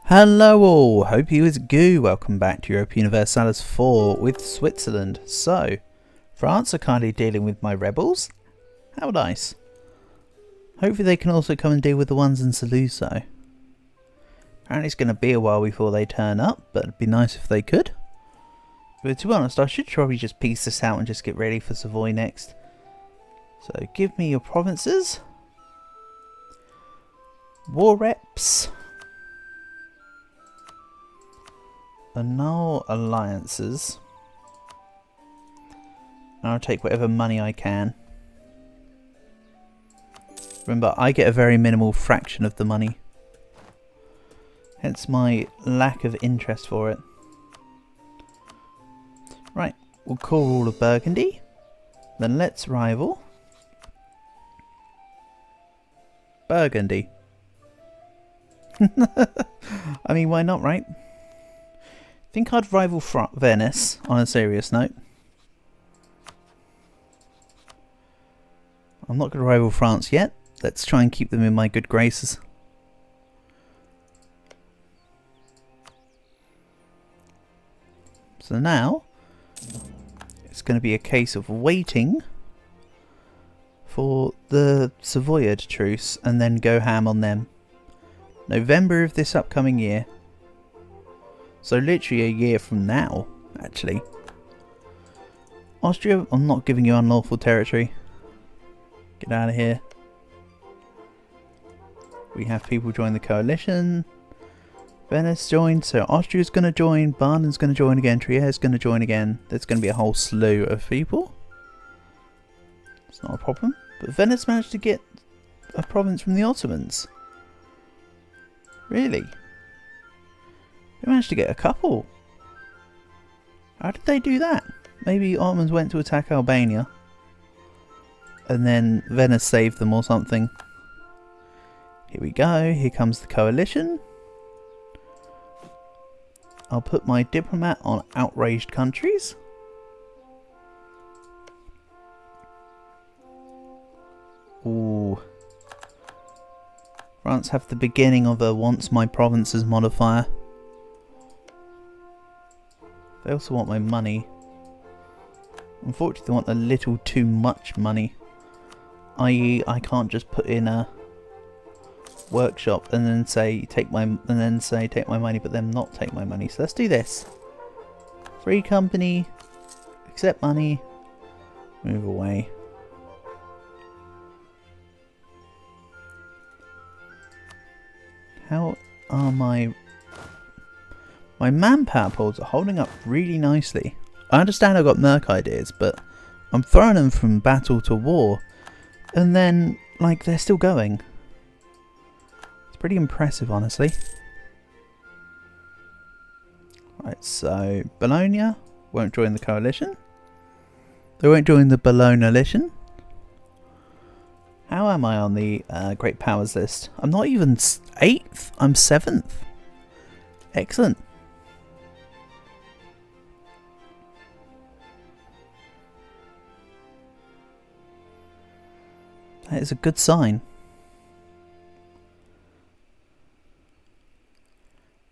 Hello all, hope you is goo. Welcome back to Europa Universalis 4 with Switzerland. So, France are kindly dealing with my rebels. How nice. Hopefully they can also come and deal with the ones in Saluzzo. Apparently it's going to be a while before they turn up, but it'd be nice if they could. But to be honest, I should probably just piece this out and just get ready for Savoy next. So give me your provinces. War reps. Annul alliances. And I'll take whatever money I can. Remember, I get a very minimal fraction of the money. Hence my lack of interest for it. Right, we'll call all of Burgundy. Then let's rival Burgundy. I mean, why not, right? I think I'd rival Venice on a serious note. I'm not going to rival France yet. Let's try and keep them in my good graces. So now it's going to be a case of waiting for the Savoyard truce and then go ham on them. November of this upcoming year. So literally a year from now, actually. Austria, I'm not giving you unlawful territory. Get out of here. We have people join the coalition. Venice joined, so Austria's going to join, Baden's going to join again, Trier's going to join again. There's going to be a whole slew of people. It's not a problem. But Venice managed to get a province from the Ottomans. Really? They managed to get a couple. How did they do that? Maybe Ottomans went to attack Albania. And then Venice saved them or something. Here we go. Here comes the coalition. I'll put my diplomat on outraged countries. Ooh. France have the beginning of a wants my provinces modifier. They also want my money. Unfortunately, they want a little too much money. I.e., I can't just put in a workshop and then say take my money, but then not take my money. So let's do this. Free company, accept money, move away. How are my manpower pools are holding up really nicely. I understand I've got merc ideas, but I'm throwing them from battle to war, and then like they're still going. It's pretty impressive, honestly. Right, so Bologna won't join the coalition. They won't join the Bologna-lition. How am I on the Great Powers list? I'm not even 8th, I'm 7th. Excellent. That is a good sign.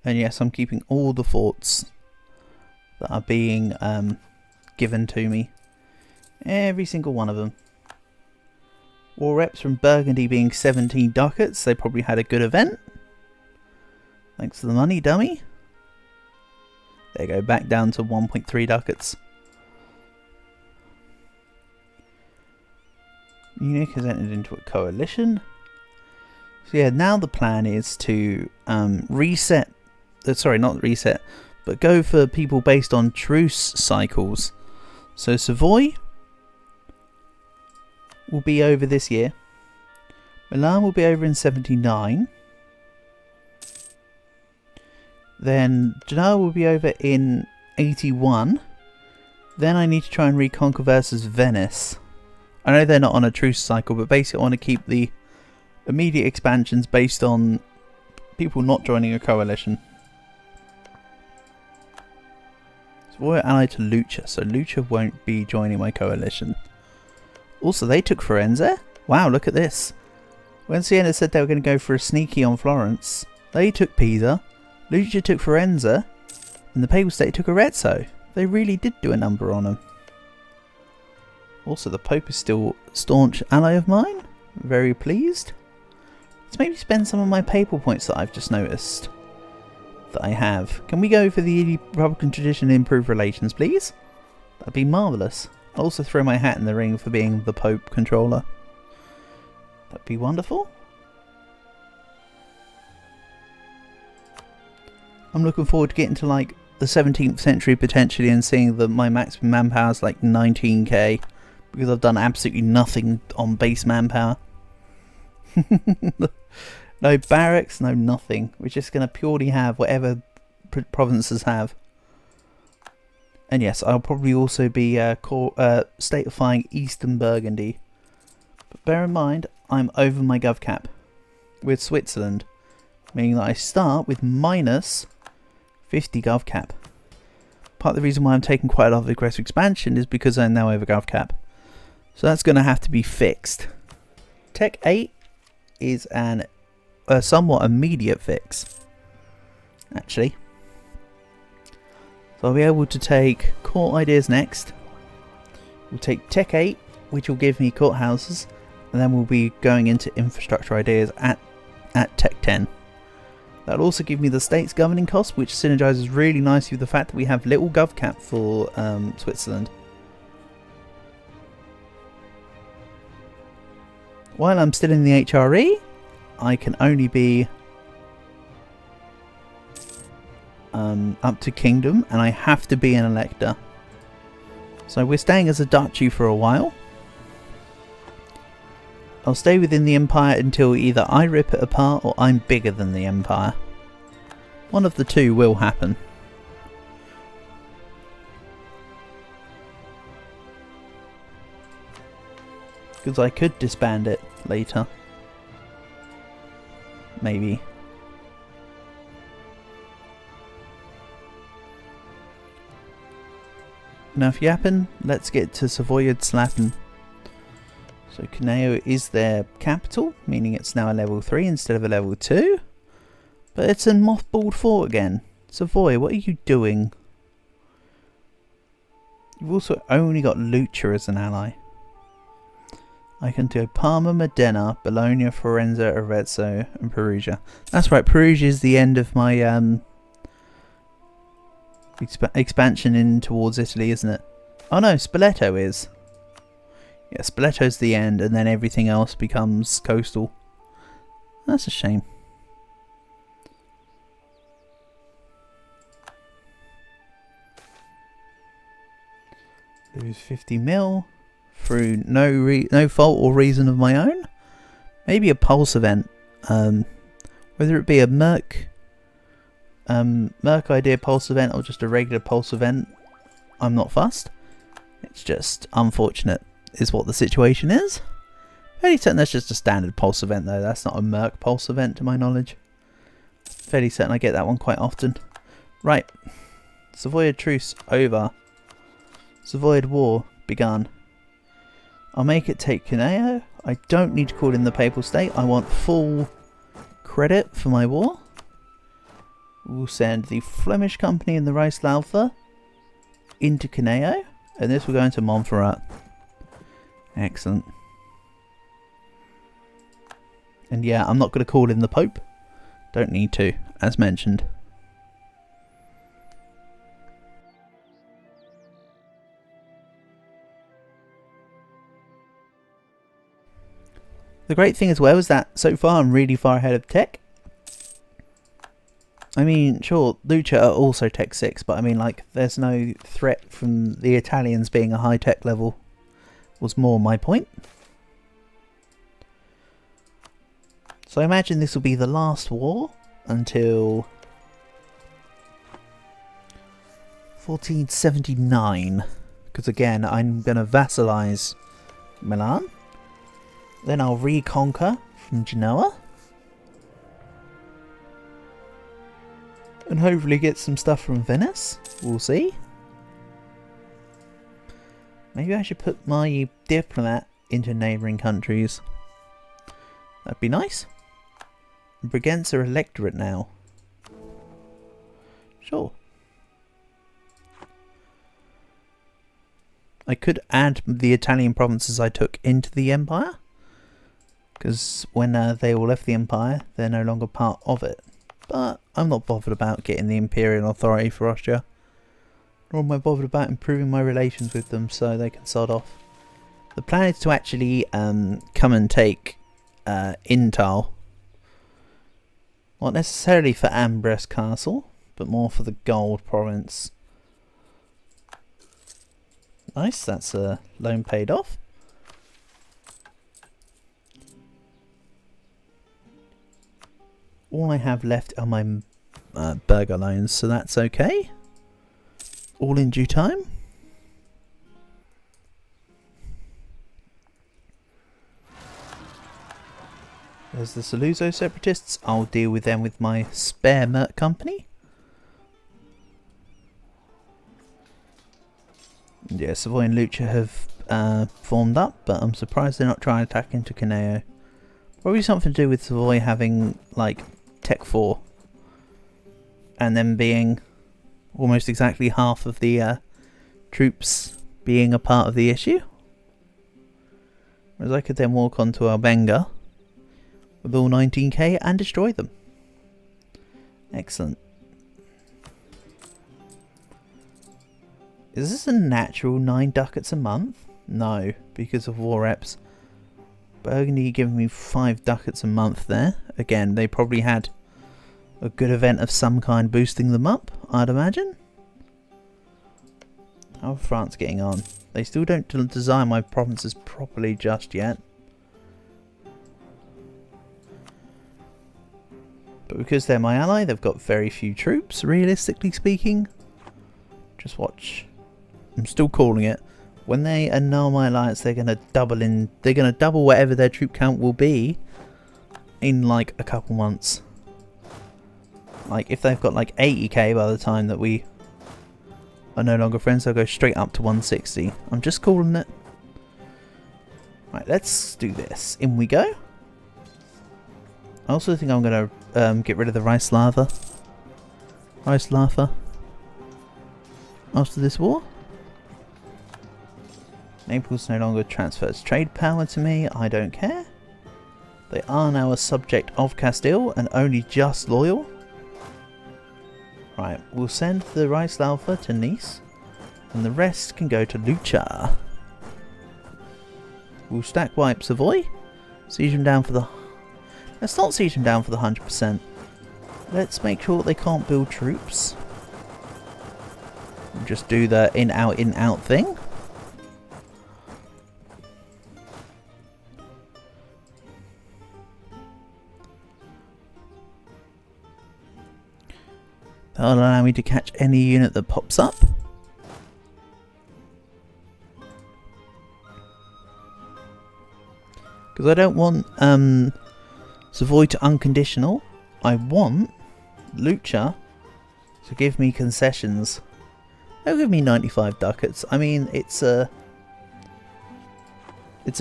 And yes, I'm keeping all the forts that are being given to me. Every single one of them. War reps from Burgundy being 17 ducats. They probably had a good event. Thanks for the money, dummy. There you go, back down to 1.3 ducats. Munich has entered into a coalition. So yeah, now the plan is to reset. Sorry, not reset, but go for people based on truce cycles. So Savoy will be over this year. Milan will be over in 79. Then Genoa will be over in 81. Then I need to try and reconquer versus Venice. I know they're not on a truce cycle, but basically I want to keep the immediate expansions based on people not joining a coalition. So we're allied to Lucca, so Lucca won't be joining my coalition. Also, they took Firenze. Wow, look at this. When Siena said they were going to go for a sneaky on Florence, they took Pisa, Lucia took Forenza, and the Papal State took Arezzo. They really did do a number on them. Also, the Pope is still a staunch ally of mine. Very pleased. Let's maybe spend some of my papal points that I've just noticed that I have. Can we go for the Republican tradition and improve relations, please? That'd be marvellous. I'll also throw my hat in the ring for being the Pope controller. That'd be wonderful. I'm looking forward to getting to like the 17th century potentially and seeing that my maximum manpower is like 19k because I've done absolutely nothing on base manpower. No barracks, no nothing. We're just going to purely have whatever provinces have. And yes, I'll probably also be statefying Eastern Burgundy. But bear in mind, I'm over my gov cap with Switzerland, meaning that I start with minus 50 gov cap. Part of the reason why I'm taking quite a lot of aggressive expansion is because I'm now over gov cap. So that's going to have to be fixed. Tech 8 is a somewhat immediate fix, actually. So I'll be able to take court ideas next. We'll take Tech 8, which will give me courthouses, and then we'll be going into infrastructure ideas at Tech 10. That'll also give me the state's governing costs, which synergizes really nicely with the fact that we have little gov cap for Switzerland. While I'm still in the HRE, I can only be up to kingdom, and I have to be an elector. So we're staying as a duchy for a while. I'll stay within the empire until either I rip it apart or I'm bigger than the empire. One of the two will happen. Because I could disband it later. Maybe. Enough yapping, let's get to Savoyard Slapping. So Cuneo is their capital, meaning it's now a level 3 instead of a level 2. But it's a mothballed fort again. Savoy, what are you doing? You've also only got Lucia as an ally. I can do Parma, Modena, Bologna, Forenza, Arezzo, and Perugia. That's right, Perugia is the end of my expansion in towards Italy, isn't it? Oh no, Spoleto is. Yeah, Spoleto's the end, and then everything else becomes coastal. That's a shame. Lose 50 mil through no fault or reason of my own. Maybe a pulse event. Whether it be a Merc idea pulse event or just a regular pulse event, I'm not fussed. It's just unfortunate is what the situation is. Fairly certain that's just a standard pulse event though. That's not a Merc pulse event to my knowledge. Fairly certain I get that one quite often. Right. Savoyard truce over. Savoyard war begun. I'll make it take Cuneo. I don't need to call in the Papal State. I want full credit for my war. We'll send the Flemish Company and the Reichsläufer into Cuneo. And this will go into Montferrat. Excellent. And yeah, I'm not going to call in the Pope. Don't need to, as mentioned. The great thing as well is that so far I'm really far ahead of tech. I mean, sure, Lucia are also tech 6, but I mean, like, there's no threat from the Italians being a high tech level, was more my point. So I imagine this will be the last war until 1479, because again, I'm going to vassalize Milan. Then I'll reconquer from Genoa. And hopefully get some stuff from Venice. We'll see. Maybe I should put my diplomat into neighbouring countries. That'd be nice. Briganza electorate now. Sure. I could add the Italian provinces I took into the empire, because when they all left the empire, they're no longer part of it. But I'm not bothered about getting the imperial authority for Austria. Nor am I bothered about improving my relations with them, so they can sod off. The plan is to actually come and take Intal. Not necessarily for Ambrose Castle, but more for the Gold Province. Nice, that's a loan paid off. All I have left are my burger loans, so that's okay. All in due time. There's the Saluzzo separatists. I'll deal with them with my spare Merc company. Yeah, Savoy and Lucha have formed up, but I'm surprised they're not trying to attack into Caneo. Probably something to do with Savoy having, like, Tech 4. And them being almost exactly half of the troops being a part of the issue. Whereas I could then walk onto Albenga with all 19k and destroy them. Excellent. Is this a natural 9 ducats a month? No, because of war reps. Burgundy giving me 5 ducats a month there. Again, they probably had a good event of some kind boosting them up, I'd imagine. How are France getting on? They still don't design my provinces properly just yet. But because they're my ally, they've got very few troops, realistically speaking. Just watch. I'm still calling it. When they annul my alliance, they're gonna double whatever their troop count will be in like a couple months. Like if they've got like 80k by the time that we are no longer friends, they'll go straight up to 160. I'm just calling it. Right, let's do this. In we go. I also think I'm gonna get rid of the rice lava. Rice lava. After this war. Naples no longer transfers trade power to me, I don't care. They are now a subject of Castile and only just loyal. Right, we'll send the rice lava to Nice and the rest can go to Lucha. We'll stack wipe Savoy, siege them down for the... Let's not siege them down for the 100%. Let's make sure they can't build troops. We'll just do the in-out thing. That'll allow me to catch any unit that pops up. Because I don't want Savoy to unconditional. I want Lucha to give me concessions. They'll give me 95 ducats. I mean, it's a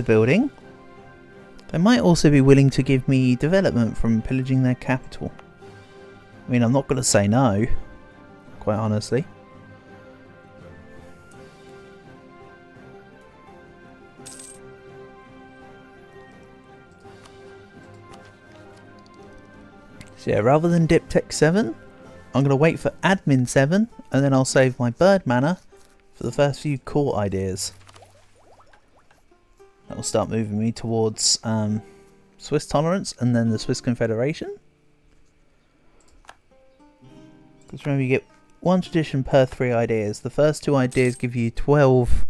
building. They might also be willing to give me development from pillaging their capital. I mean, I'm not going to say no, quite honestly. So yeah, rather than dip tech 7, I'm going to wait for admin 7, and then I'll save my bird mana for the first few core ideas. That will start moving me towards Swiss tolerance and then the Swiss Confederation. Because remember, you get 1 tradition per 3 ideas. The first 2 ideas give you 12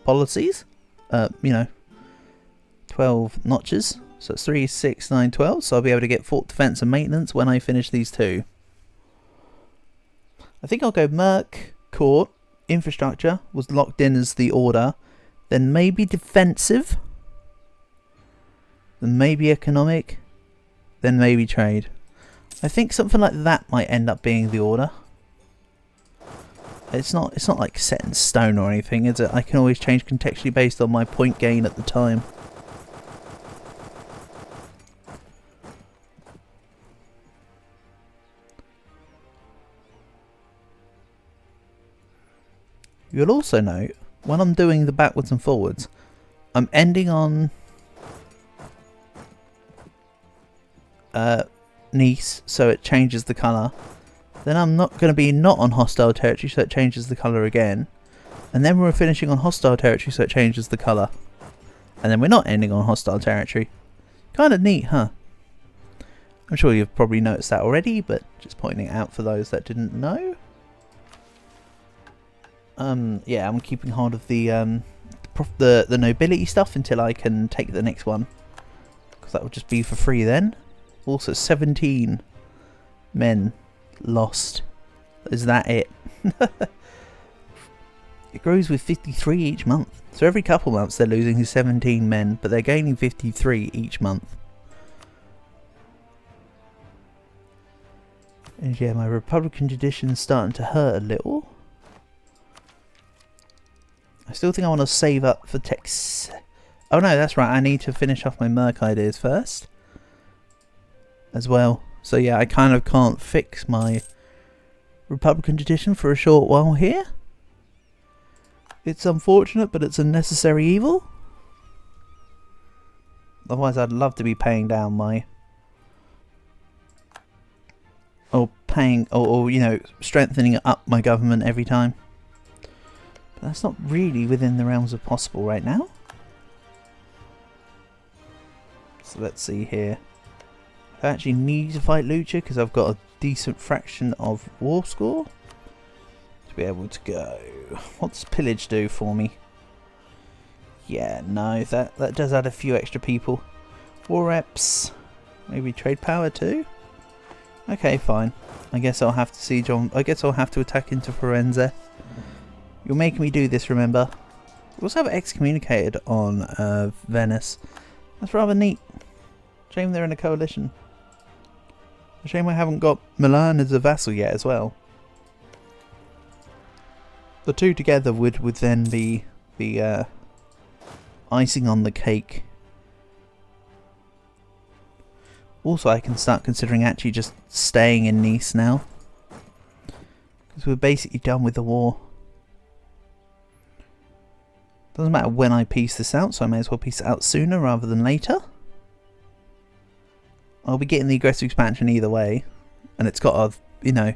policies. 12 notches. So it's 3, 6, 9, 12. So I'll be able to get fort defense and maintenance when I finish these 2. I think I'll go Merc, Court, Infrastructure was locked in as the order. Then maybe Defensive. Then maybe Economic. Then maybe Trade. I think something like that might end up being the order. It's not like set in stone or anything, is it? I can always change contextually based on my point gain at the time. You'll also note, when I'm doing the backwards and forwards, I'm ending on Nice, so it changes the colour. Then I'm not going to be not on hostile territory, so it changes the colour again. And then we're finishing on hostile territory, so it changes the colour. And then we're not ending on hostile territory. Kind of neat, huh? I'm sure you've probably noticed that already, but just pointing it out for those that didn't know. Yeah, I'm keeping hold of the nobility stuff until I can take the next one, because that would just be for free then. Also, 17 men lost. Is that it? It grows with 53 each month. So every couple months they're losing 17 men, but they're gaining 53 each month. And yeah, my Republican tradition's starting to hurt a little. I still think I want to save up for Tex. Oh no, that's right. I need to finish off my Merc ideas first. As well. So yeah, I kind of can't fix my Republican tradition for a short while here. It's unfortunate, but it's a necessary evil. Otherwise, I'd love to be paying down my... Or paying... Or you know, strengthening up my government every time. But that's not really within the realms of possible right now. So let's see here. I actually need to fight Lucha because I've got a decent fraction of war score to be able to go. What does pillage do for me? Yeah, no, that does add a few extra people. War reps, maybe trade power too. Okay, fine. I guess I'll have to siege on. I guess I'll have to attack into Firenze. You're making me do this, remember? We also have excommunicated on Venice. That's rather neat. Shame they're in a coalition. A shame I haven't got Milan as a vassal yet as well. The two together would then be the icing on the cake. Also, I can start considering actually just staying in Nice now, because we're basically done with the war. Doesn't matter when I piece this out, so I may as well piece it out sooner rather than later. I'll be getting the aggressive expansion either way, and it's got to, you know,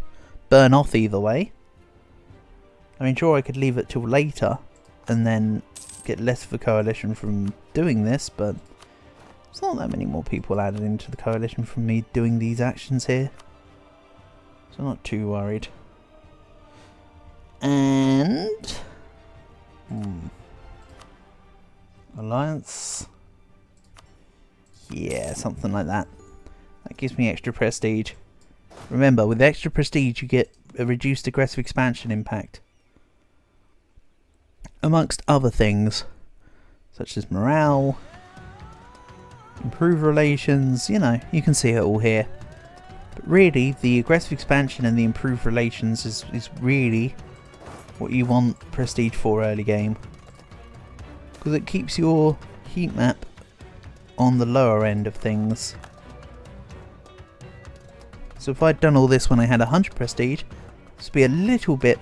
burn off either way. I mean, sure, I could leave it till later and then get less of a coalition from doing this, but there's not that many more people added into the coalition from me doing these actions here, so I'm not too worried. And alliance, yeah, something like that. That gives me extra prestige. Remember, with extra prestige you get a reduced aggressive expansion impact, amongst other things, such as morale, improve relations, you know, you can see it all here. But really, the aggressive expansion and the improved relations is really what you want prestige for early game, because it keeps your heat map on the lower end of things. So if I'd done all this when I had 100 prestige, this would be a little bit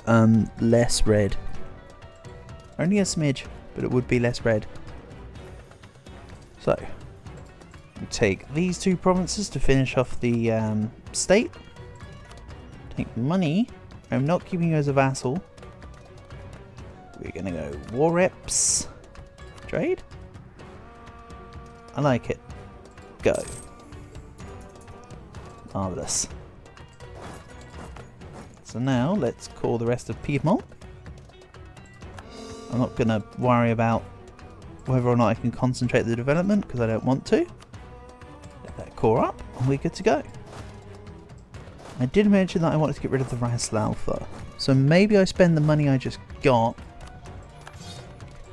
less red. Only a smidge, but it would be less red. So, we take these two provinces to finish off the state. Take money. I'm not keeping you as a vassal. We're going to go war reps. Trade. I like it. Go. Marvellous. So now let's call the rest of Piedmont. I'm not going to worry about whether or not I can concentrate the development, because I don't want to. Let that core up and we're good to go. I did mention that I wanted to get rid of the Raslaufer, so maybe I spend the money I just got.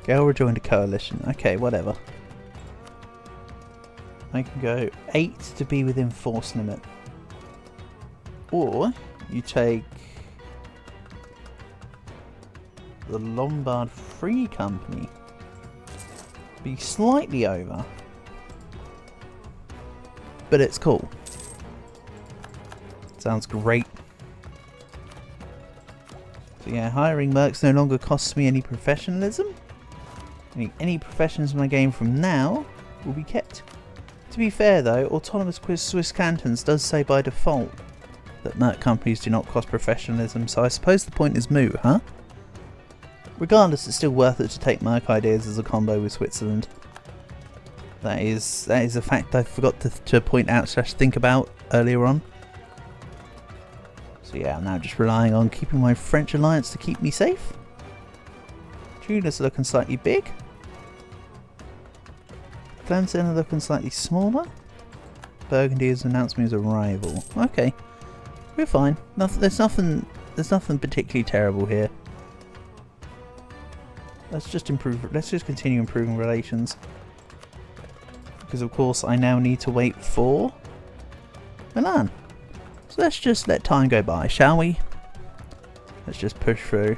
Gale rejoined a coalition. Okay, whatever. I can go 8 to be within force limit. Or you take the Lombard Free Company. Be slightly over, but it's cool. Sounds great. So So yeah, hiring mercs no longer costs me any professionalism. Any professions in my game from now will be kept. To be fair though, autonomous Swiss cantons does say by default that merc companies do not cost professionalism, so I suppose the point is moot, huh? Regardless, it's still worth it to take merc ideas as a combo with Switzerland. That is a fact I forgot to point out / think about earlier on. So yeah, I'm now just relying on keeping my French alliance to keep me safe. Tunis are looking slightly big. Glenson are looking slightly smaller. Burgundy has announced me as a rival. Okay, we're fine. There's nothing particularly terrible here. Let's just continue improving relations. Because of course I now need to wait for Milan. So let's just let time go by, shall we? Let's just push through.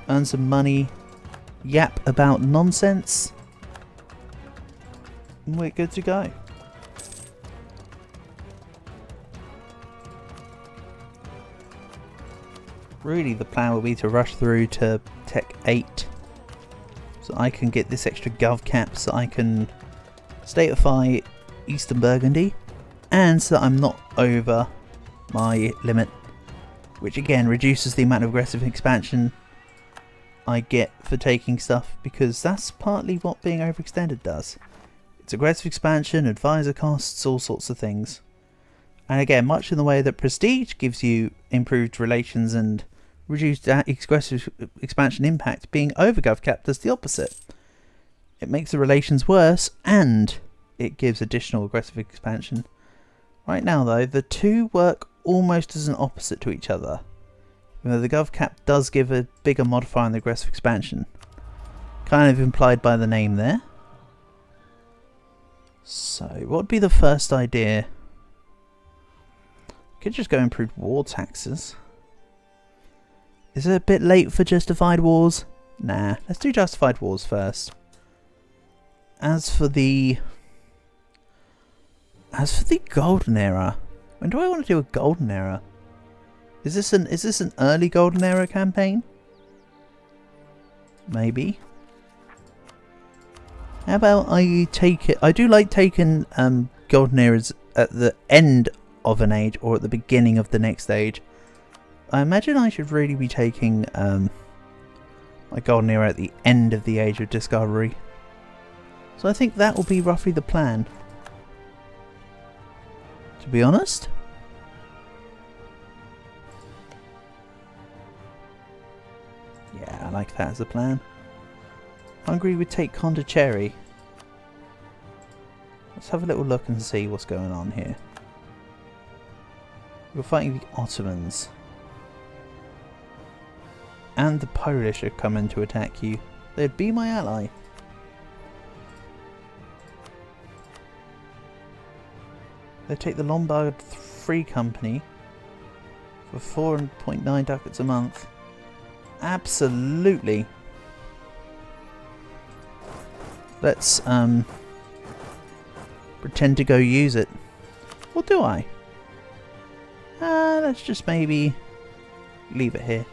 Earn some money. Yap about nonsense. And we're good to go. Really the plan will be to rush through to Tech 8. So I can get this extra gov cap so I can statify Eastern Burgundy, and so that I'm not over my limit, which again reduces the amount of aggressive expansion I get for taking stuff, because that's partly what being overextended does. It's aggressive expansion, advisor costs, all sorts of things. And again, much in the way that Prestige gives you improved relations and reduced aggressive expansion impact, being over gov cap does the opposite. It makes the relations worse, and it gives additional aggressive expansion. Right now though, the two work almost as an opposite to each other. Even though the gov cap does give a bigger modifier on the aggressive expansion. Kind of implied by the name there. So, what would be the first idea? Could just go improve war taxes. Is it a bit late for justified wars? Nah, let's do justified wars first. As for the golden era, when do I want to do a golden era? Is this an early golden era campaign? Maybe. How about I take it? I do like taking golden eras at the end of an age or at the beginning of the next age. I imagine I should really be taking my golden era at the end of the age of discovery. So I think that will be roughly the plan. To be honest. Yeah, I like that as a plan. Hungary would take Condicherry. Let's have a little look and see what's going on here. We're fighting the Ottomans. And the Polish are coming to attack you. They'd be my ally. They take the Lombard Free Company for 4.9 ducats a month. Absolutely. Let's pretend to go use it. Or do I? Let's just maybe leave it here.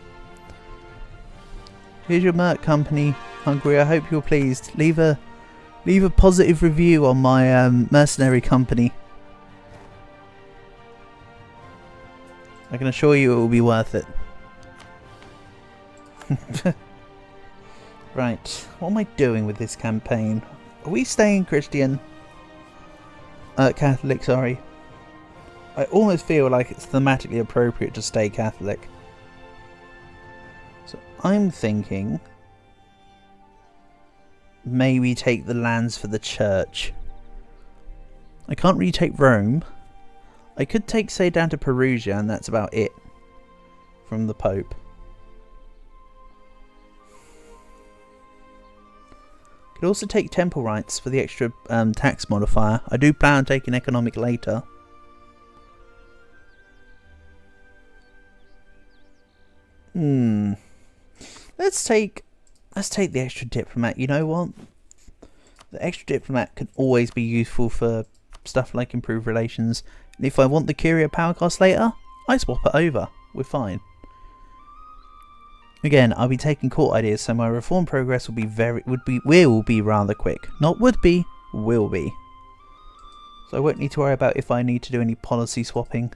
Here's your Merc company, Hungary. I hope you're pleased. Leave a positive review on my Mercenary company. I can assure you it will be worth it. Right, what am I doing with this campaign? Are we staying Christian? Catholic, sorry. I almost feel like it's thematically appropriate to stay Catholic. So I'm thinking maybe take the lands for the church. I can't really take Rome. I could take, say, down to Perugia, and that's about it from the Pope. Could also take temple rights for the extra tax modifier. I do plan on taking economic later. Let's take the extra diplomat. You know what? The extra diplomat can always be useful for stuff like improved relations. And if I want the Curia power cost later, I swap it over. We're fine. Again, I'll be taking court ideas, so my reform progress will be rather quick. Not would be, will be. So I won't need to worry about if I need to do any policy swapping.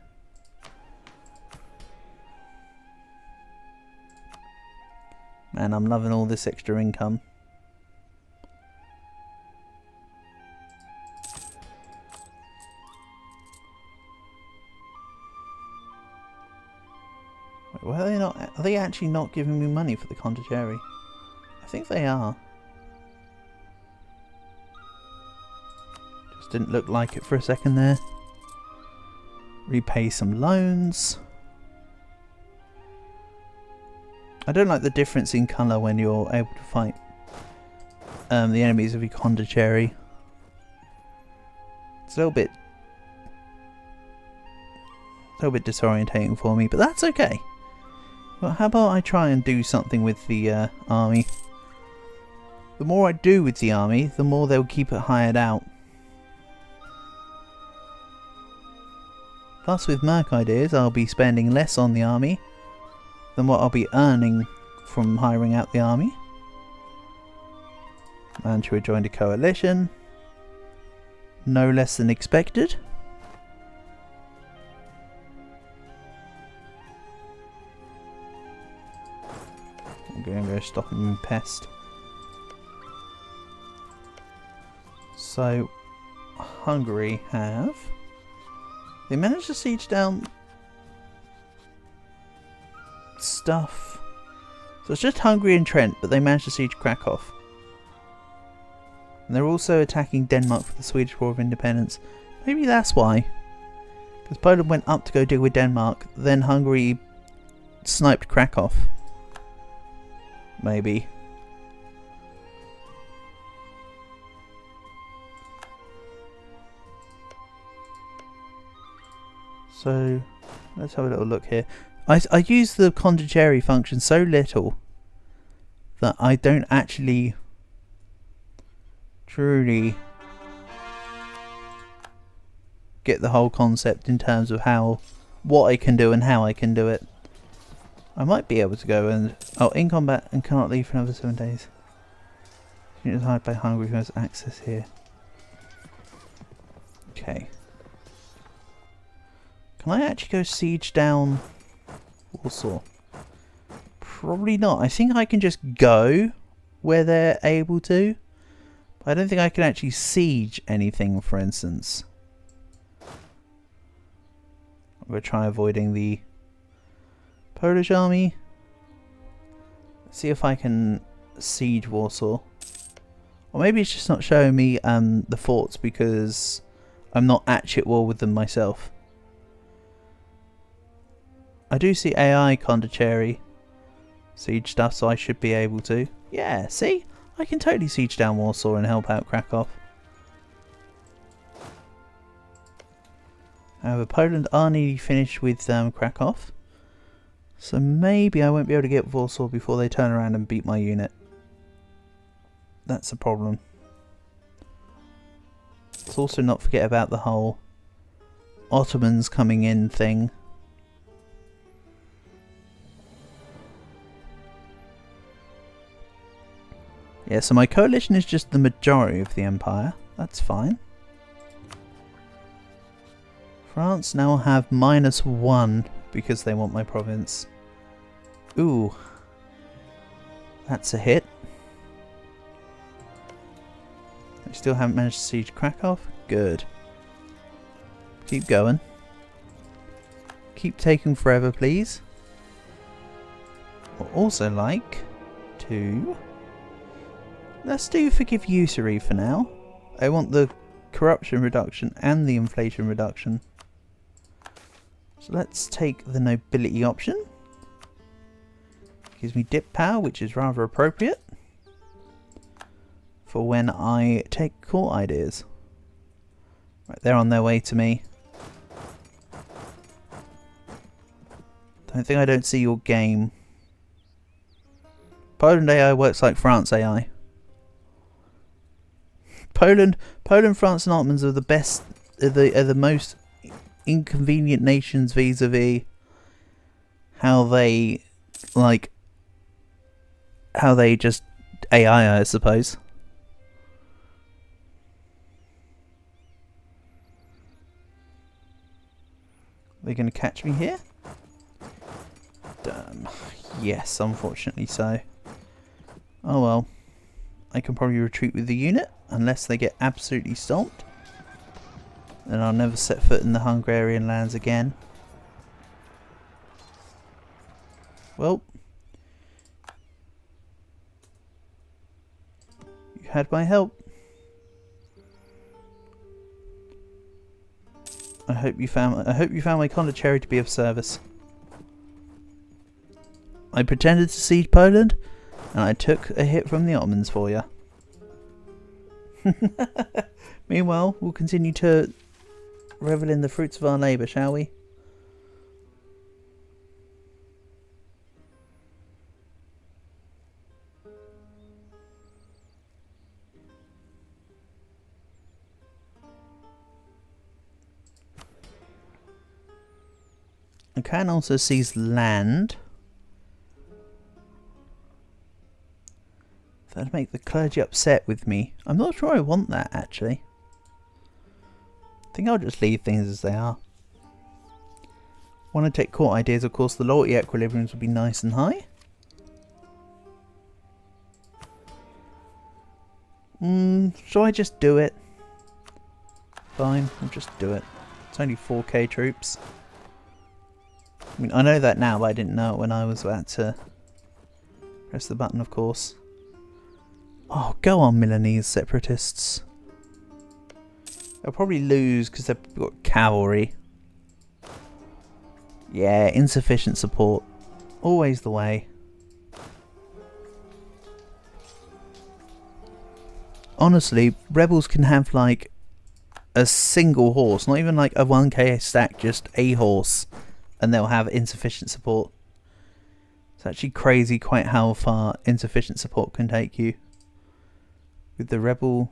Man, I'm loving all this extra income. Wait, why are they not? Are they actually not giving me money for the Condicherry? I think they are. Just didn't look like it for a second there. Repay some loans. I don't like the difference in colour when you're able to fight the enemies of your Condicherry. It's a little bit disorientating for me, but that's okay. Well, how about I try and do something with the army? The more I do with the army, the more they'll keep it hired out. Plus, with Merc ideas, I'll be spending less on the army than what I'll be earning from hiring out the army. Mantua joined a coalition. No less than expected. I'm going to go stop him pest. So, Hungary have... They managed to siege down stuff. So it's just Hungary and Trent, but they managed to siege Krakow. And they're also attacking Denmark for the Swedish War of Independence. Maybe that's why. Because Poland went up to go deal with Denmark, then Hungary sniped Krakow. Maybe. So, let's have a little look here. I use the Condicherry function so little that I don't actually truly get the whole concept in terms of what I can do and how I can do it. I might be able to go and... Oh, in combat and cannot leave for another 7 days. Units hired by Hungary who has access here. Okay. Can I actually go siege down Warsaw? Probably not. I think I can just go where they're able to. But I don't think I can actually siege anything, for instance. I'm going to try avoiding the Polish army. Let's see if I can siege Warsaw. Or maybe it's just not showing me the forts because I'm not actually at war with them myself. I do see AI Condicherry siege stuff, so I should be able to. Yeah, see? I can totally siege down Warsaw and help out Krakow. However, Poland are nearly finished with Krakow. So maybe I won't be able to get Warsaw before they turn around and beat my unit. That's a problem. Let's also not forget about the whole Ottomans coming in thing. Yeah, so my coalition is just the majority of the empire. That's fine. France now have -1 because they want my province. Ooh. That's a hit. I still haven't managed to siege Krakow. Good. Keep going. Keep taking forever, please. I'd also like to... Let's do forgive usury for now. I want the corruption reduction and the inflation reduction. So let's take the nobility option. Gives me dip power, which is rather appropriate for when I take court ideas. Right, they're on their way to me. I don't see your game. Poland AI works like France AI. Poland, France and Ottomans are the best, are the most inconvenient nations vis-a-vis how they, like, how they just AI, I suppose. They're going to catch me here? Yes, unfortunately so. Oh well. I can probably retreat with the unit, unless they get absolutely stomped. Then I'll never set foot in the Hungarian lands again. Well. You had my help. I hope you found my Condicherry to be of service. I pretended to siege Poland, and I took a hit from the Ottomans for you. Meanwhile, we'll continue to revel in the fruits of our labour, shall we? I can also seize land. That'd make the clergy upset with me. I'm not sure I want that, actually. I think I'll just leave things as they are. Want to take court ideas, of course, the loyalty equilibriums will be nice and high. Shall I just do it? Fine, I'll just do it. It's only 4k troops. I mean, I know that now, but I didn't know it when I was about to press the button, of course. Oh, go on, Milanese separatists. They'll probably lose because they've got cavalry. Yeah, insufficient support. Always the way. Honestly, rebels can have like a single horse, not even like a 1k stack, just a horse, and they'll have insufficient support. It's actually crazy quite how far insufficient support can take you with the rebel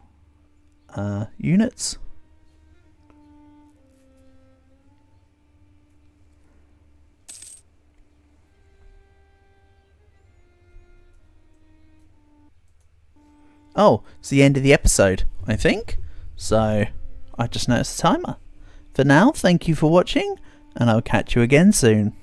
units. Oh, it's the end of the episode, I think. So, I just noticed the timer. For now, thank you for watching, and I'll catch you again soon.